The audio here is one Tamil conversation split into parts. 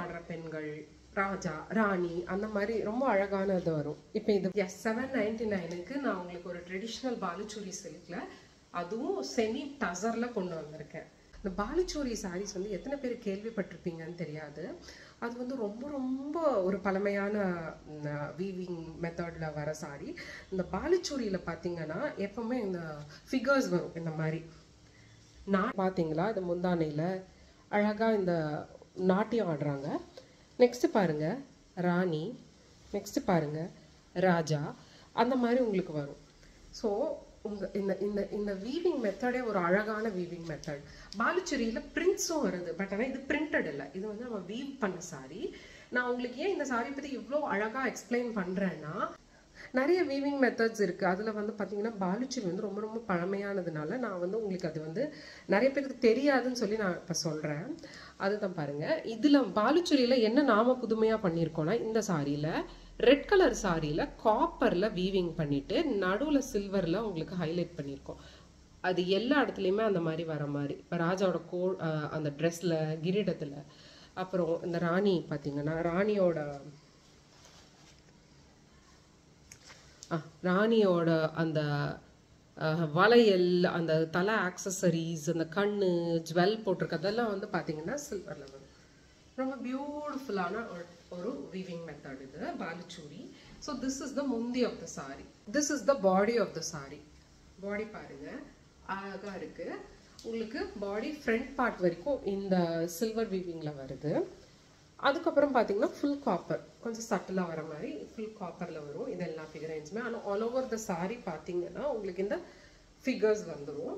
ஆடுற பெண்கள், ராஜா ராணி அந்த மாதிரி ரொம்ப அழகானது வரும். இப்போ இது $799க்கு நான் உங்களுக்கு ஒரு ட்ரெடிஷ்னல் பாலுச்சூரி சில்க்ல அதுவும் செமி டசர்ல கொண்டு வந்திருக்கேன். இந்த பாலுச்சூரி சாரீஸ் வந்து எத்தனை பேர் கேள்விப்பட்டிருப்பீங்கன்னு தெரியாது. அது வந்து ரொம்ப ரொம்ப ஒரு பழமையான வீவிங் மெத்தட்ல வர சாரி. இந்த பாலுச்சூரியில பார்த்தீங்கன்னா எப்பவுமே இந்த ஃபிகர்ஸ் வரும். இந்த மாதிரி பார்த்தீங்களா, இது முந்தானையில அழகா இந்த நாட்டியம் ஆடுறாங்க. நெக்ஸ்ட் பாருங்க ராணி, நெக்ஸ்ட் பாருங்க ராஜா, அந்த மாதிரி உங்களுக்கு வரும். ஸோ இந்த இந்த இந்த வீவிங் மெத்தடே ஒரு அழகான வீவிங் மெத்தட். பாலுச்சூரியில பிரிண்ட்ஸும் வருது, பட் ஆனால் இது பிரிண்டட் இல்லை, இது வந்து நம்ம வீவ் பண்ண சாரி. நான் உங்களுக்கு ஏன் இந்த சாரி பற்றி இவ்வளோ அழகா எக்ஸ்பிளைன் பண்றேன்னா, நிறைய வீவிங் மெத்தட்ஸ் இருக்கு. அதுல வந்து பாத்தீங்கன்னா பாலுச்சூரி வந்து ரொம்ப ரொம்ப பழமையானதுனால நான் வந்து உங்களுக்கு அது வந்து நிறைய பேருக்கு தெரியாதுன்னு சொல்லி நான் இப்ப சொல்றேன். அதுதான் பாருங்க, இதுல பாலுச்சூரியில என்ன நாம புதுமையா பண்ணியிருக்கோம்னா, இந்த சாரியில ரெட் கலர் சாரியில காப்பர்ல வீவிங் பண்ணிட்டு நடுவுல சில்வர்ல உங்களுக்கு ஹைலைட் பண்ணியிருக்கோம். அது எல்லா இடத்துலயுமே அந்த மாதிரி வர மாதிரி. இப்போ ராஜாவோட அந்த ட்ரெஸ்ல, கிரீடத்துல, அப்புறம் இந்த ராணி பாத்தீங்கன்னா ராணியோட அந்த வளையல், அந்த தலை ஆக்சசரிஸ், அந்த கண்ணு ஜுவல் போட்டிருக்கதெல்லாம் வந்து பார்த்தீங்கன்னா சில்வர்ல வரும். ரொம்ப பியூட்டிஃபுல்லான ஒரு வீவிங் மெத்தட் இது Baluchari. So this is the munthi of the sari, this is the body of the sari. Body பாருங்க அழகா இருக்கு. உங்களுக்கு பாடி ஃப்ரண்ட் பார்ட் வரைக்கும் இந்த சில்வர் வீவிங்ல வருது. அதுக்கப்புறம் பார்த்தீங்கன்னா ஃபுல் காப்பர், கொஞ்சம் சட்டிலாக வர மாதிரி ஃபுல் காப்பரில் வரும். இது எல்லா ஃபிகரைன்ஸுமே. ஆனால் ஆல் ஓவர் த சாரி பார்த்தீங்கன்னா உங்களுக்கு இந்த ஃபிகர்ஸ் வந்துடும்.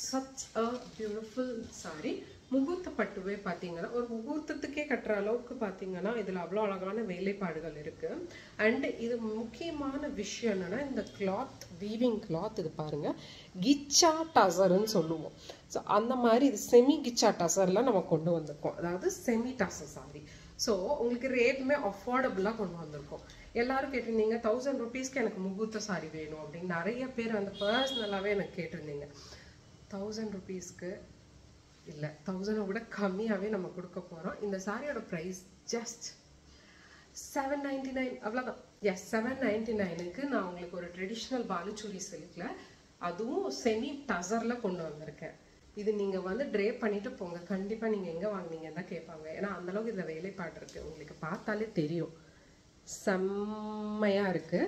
Such a beautiful sorry. முகூர்த்த பட்டுவே பார்த்தீங்கன்னா ஒரு முகூர்த்தத்துக்கே கட்டுற அளவுக்கு பார்த்தீங்கன்னா இதில் அவ்வளோ அழகான வேலைப்பாடுகள் இருக்கு. அண்ட் இது முக்கியமான விஷயம் என்னன்னா, இந்த கிளாத், வீவிங் கிளாத் இது பாருங்க, கிச்சா டசர்ன்னு சொல்லுவோம். ஸோ அந்த மாதிரி இது செமி கிச்சா டசர்ல நம்ம கொண்டு வந்திருக்கோம், அதாவது செமி டசர் சாரி. ஸோ உங்களுக்கு ரேட்டுமே அஃபோர்டபுளாக கொண்டு வந்திருக்கோம். எல்லாரும் கேட்டிருந்தீங்க 1000 rupeesக்கு எனக்கு முகூர்த்த சாரி வேணும் அப்படின்னு நிறைய பேர் வந்து பர்சனலாகவே எனக்கு கேட்டிருந்தீங்க. 1000 rupeesக்கு இல்லை, 1000 விட கம்மியாகவே நம்ம கொடுக்க போகிறோம். இந்த சாரியோட ப்ரைஸ் ஜஸ்ட் $799, அவ்வளோதான். $799க்கு நான் உங்களுக்கு ஒரு ட்ரெடிஷ்னல் பாலுச்சூரி சில்க்ல அதுவும் செமி டசர்ல கொண்டு வந்திருக்கேன். இது நீங்க வந்து ட்ரேப் பண்ணிட்டு போங்க, கண்டிப்பா நீங்க எங்க வாங்குனீங்கன்னு தான் கேட்பாங்க. ஏன்னா அந்த அளவுக்கு இதுல வேலைப்பாடு இருக்கு, உங்களுக்கு பார்த்தாலே தெரியும், செம்மையா இருக்கு.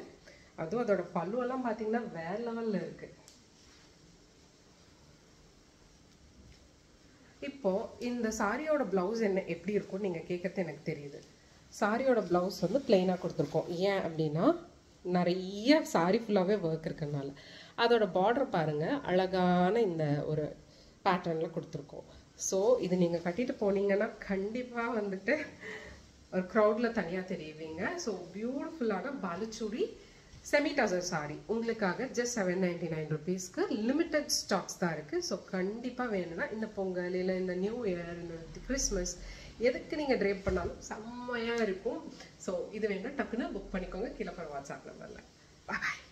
அதுவும் அதோட பல்லுவெல்லாம் பாத்தீங்கன்னா வேற லெவல்ல இருக்கு. இப்போ இந்த சாரியோட பிளவுஸ் என்ன எப்படி இருக்கும் நீங்க கேட்கறது எனக்கு தெரியுது. சாரியோட பிளவுஸ் வந்து பிளெயினா கொடுத்துருக்கோம். ஏன் அப்படின்னா நிறைய சாரி ஃபுல்லாவே ஒர்க் இருக்கனால. அதோட பார்டர் பாருங்க, அழகான இந்த ஒரு பேட்டர்ன்ல கொடுத்துருக்கோம். ஸோ இது நீங்க கட்டிட்டு போனீங்கன்னா கண்டிப்பா வந்துட்டு ஒரு க்ரௌட்ல தனியா தெரியுவீங்க. ஸோ பியூட்டிஃபுல்லான பாலுச்சூரி செமி டசர் சாரி உங்களுக்காக ஜஸ்ட் $799. லிமிட்டட் ஸ்டாக்ஸ் தான் இருக்கு. ஸோ கண்டிப்பா வேணும்னா இந்த பொங்கல் இல்லை இந்த நியூ இயர், இந்த கிறிஸ்மஸ் எதுக்கு நீங்க ட்ரேப் பண்ணாலும் செம்மையா இருக்கும். ஸோ இது வேணும்னா டக்குன்னு புக் பண்ணிக்கோங்க, கீழே வாட்ஸ்அப் நம்பர்ல. பாய்.